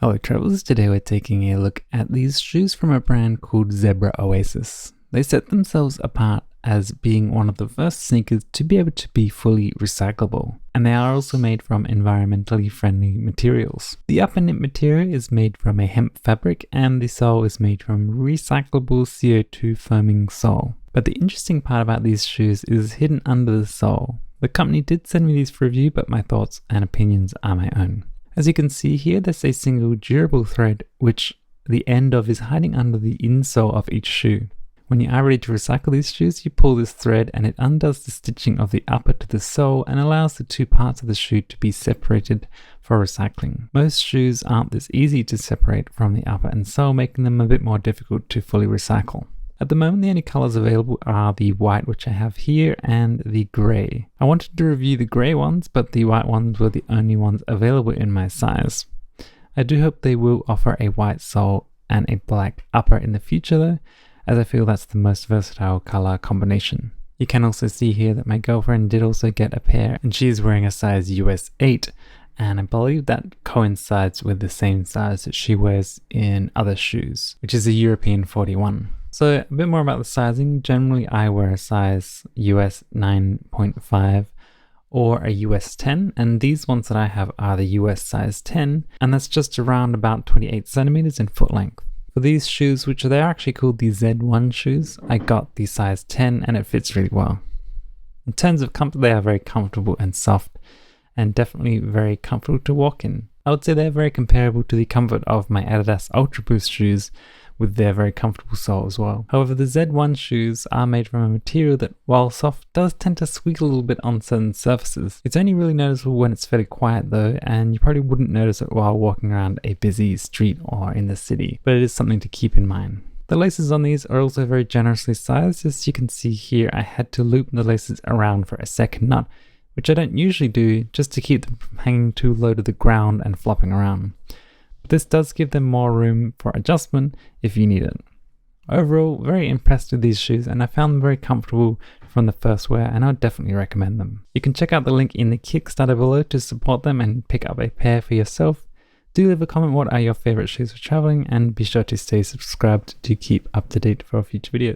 Hello travellers, today we're taking a look at these shoes from a brand called Zebra Oasis. They set themselves apart as being one of the first sneakers to be able to be fully recyclable, and they are also made from environmentally friendly materials. The upper knit material is made from a hemp fabric and the sole is made from recyclable CO2 foaming sole. But the interesting part about these shoes is hidden under the sole. The company did send me these for review, but my thoughts and opinions are my own. As you can see here, there's a single durable thread which the end of is hiding under the insole of each shoe. When you are ready to recycle these shoes, you pull this thread and it undoes the stitching of the upper to the sole and allows the two parts of the shoe to be separated for recycling. Most shoes aren't this easy to separate from the upper and sole, making them a bit more difficult to fully recycle. At the moment, the only colors available are the white, which I have here, and the gray. I wanted to review the gray ones, but the white ones were the only ones available in my size. I do hope they will offer a white sole and a black upper in the future though, as I feel that's the most versatile color combination. You can also see here that my girlfriend did also get a pair, and she is wearing a size US 8, and I believe that coincides with the same size that she wears in other shoes, which is a European 41. So a bit more about the sizing. Generally I wear a size US 9.5 or a US 10, and these ones that I have are the US size 10, and that's just around about 28 centimeters in foot length. For these shoes, which they're actually called the Z1 shoes, I got the size 10 and it fits really well. In terms of comfort, they are very comfortable and soft, and definitely very comfortable to walk in. I would say they're very comparable to the comfort of my Adidas Ultra Boost shoes, with their very comfortable sole as well. However, the Z1 shoes are made from a material that, while soft, does tend to squeak a little bit on certain surfaces. It's only really noticeable when it's fairly quiet though, and you probably wouldn't notice it while walking around a busy street or in the city, but it is something to keep in mind. The laces on these are also very generously sized. As you can see here, I had to loop the laces around for a second knot, which I don't usually do, just to keep them from hanging too low to the ground and flopping around. This does give them more room for adjustment if you need it. Overall, very impressed with these shoes, and I found them very comfortable from the first wear, and I would definitely recommend them. You can check out the link in the Kickstarter below to support them and pick up a pair for yourself. Do leave a comment what are your favorite shoes for traveling, and be sure to stay subscribed to keep up to date for future videos.